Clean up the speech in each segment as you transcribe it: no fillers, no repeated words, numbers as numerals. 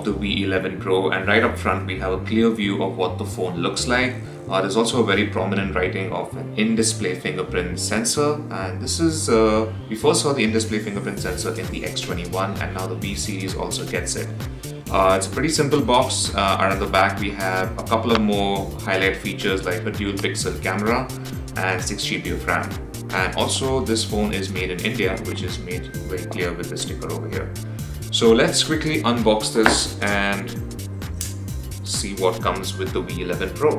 of the V11 Pro, and right up front we have a clear view of what the phone looks like. There's also a very prominent writing of an in-display fingerprint sensor, and this is we first saw the in-display fingerprint sensor in the X21, and now the V series also gets it. It's a pretty simple box. Around the back we have a couple of more highlight features like a dual pixel camera and 6 GB of RAM. And also this phone is made in India, which is made very clear with the sticker over here. So let's quickly unbox this and see what comes with the V11 Pro.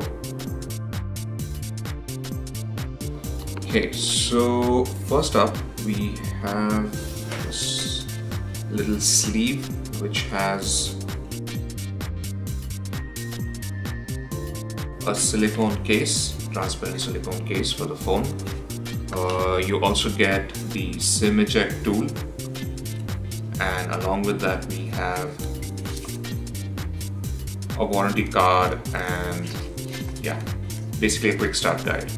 Okay, so first up we have this little sleeve which has a silicone case, transparent silicone case for the phone. You also get the SIM eject tool, and along with that we have a warranty card and yeah, basically a quick start guide.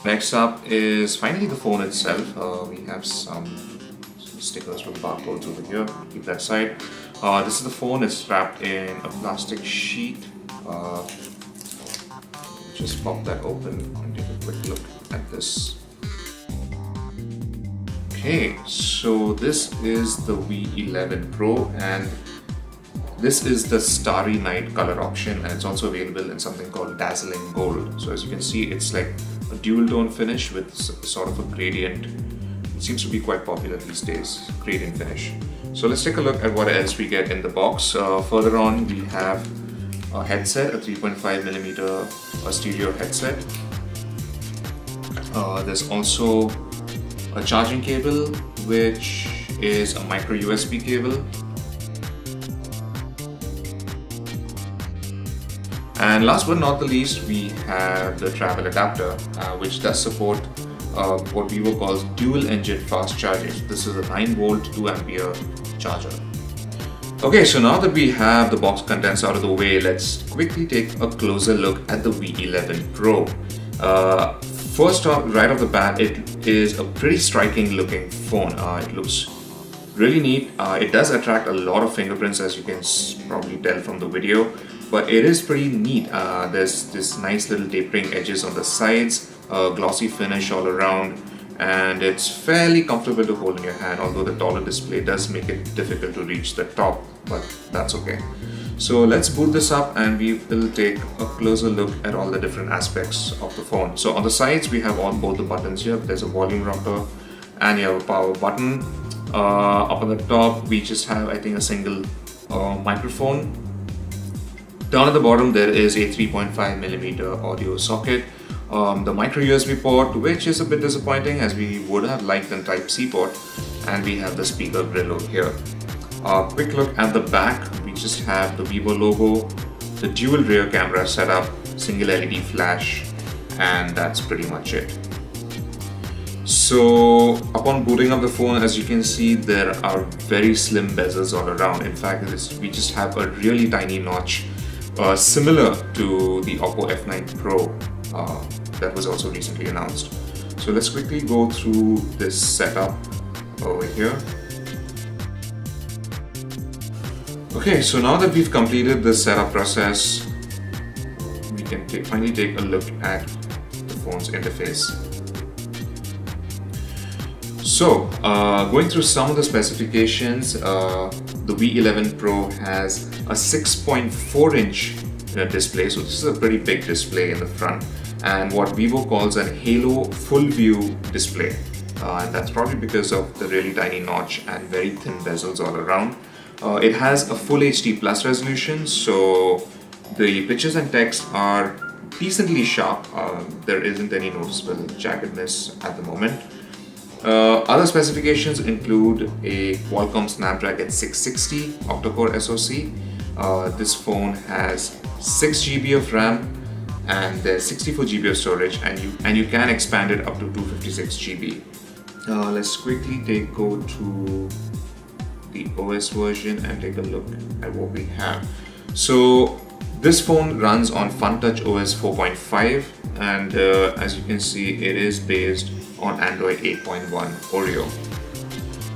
Next up is finally the phone itself. We have some stickers with barcodes over here. Keep that aside. This is the phone. It's wrapped in a plastic sheet. Just pop that open and take a quick look at this. Okay, so this is the V11 Pro, and this is the Starry Night color option, and it's also available in something called Dazzling Gold. So as you can see, it's like a dual tone finish with sort of a gradient. It seems to be quite popular these days, gradient finish. So let's take a look at what else we get in the box. Further on we have a headset, a 3.5mm stereo headset. There's also a charging cable, which is a micro USB cable. And last but not the least, we have the travel adapter, which does support what Vivo calls dual engine fast charging. This is a 9-volt 2A charger. Okay, so now that we have the box contents out of the way, let's quickly take a closer look at the V11 Pro. First off, right off the bat, it is a pretty striking looking phone. It looks really neat. It does attract a lot of fingerprints, as you can probably tell from the video, but it is pretty neat. There's this nice little tapering edges on the sides, glossy finish all around, and it's fairly comfortable to hold in your hand, although the taller display does make it difficult to reach the top, but that's okay. So let's boot this up and we will take a closer look at all the different aspects of the phone. So on the sides we have both the buttons here. There's a volume rocker and you have a power button. Up on the top we just have, I think, a single microphone. Down at the bottom there is a 3.5mm audio socket. The micro USB port, which is a bit disappointing as we would have liked a Type-C port, and we have the speaker grill over here. Quick look at the back, we just have the Vivo logo, the dual rear camera setup, single LED flash, and that's pretty much it. So upon booting up the phone, as you can see, there are very slim bezels all around. In fact, we just have a really tiny notch, similar to the Oppo F9 Pro that was also recently announced. So let's quickly go through this setup over here. Okay, so now that we've completed the setup process, we can finally take a look at the phone's interface. So, going through some of the specifications, the V11 Pro has a 6.4-inch display, so this is a pretty big display in the front, and what Vivo calls an Halo full view display, and that's probably because of the really tiny notch and very thin bezels all around. It has a full HD plus resolution, so the pictures and text are decently sharp. There isn't any noticeable jaggedness at the moment. Other specifications include a Qualcomm Snapdragon 660 octa-core SoC. This phone has 6 GB of RAM and there's 64 GB of storage, and you can expand it up to 256 GB. Let's quickly go to the OS version and take a look at what we have. So this phone runs on FunTouch OS 4.5, and as you can see, it is based on Android 8.1 Oreo.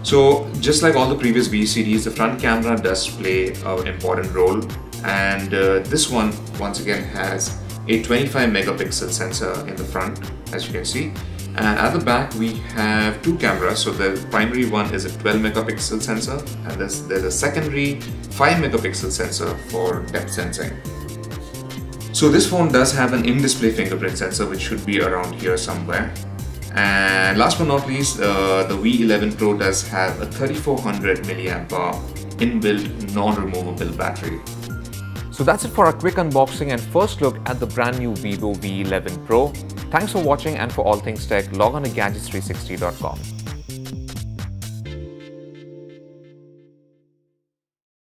So just like all the previous V series, the front camera does play an important role, and this one once again has a 25 megapixel sensor in the front, as you can see, and at the back we have two cameras. So the primary one is a 12 megapixel sensor, and there's a secondary 5 megapixel sensor for depth sensing. So this phone does have an in-display fingerprint sensor, which should be around here somewhere. And last but not least, the V11 Pro does have a 3400 mAh inbuilt non-removable battery. So that's it for our quick unboxing and first look at the brand new Vivo V11 Pro. Thanks for watching, and for all things tech, log on to gadgets360.com.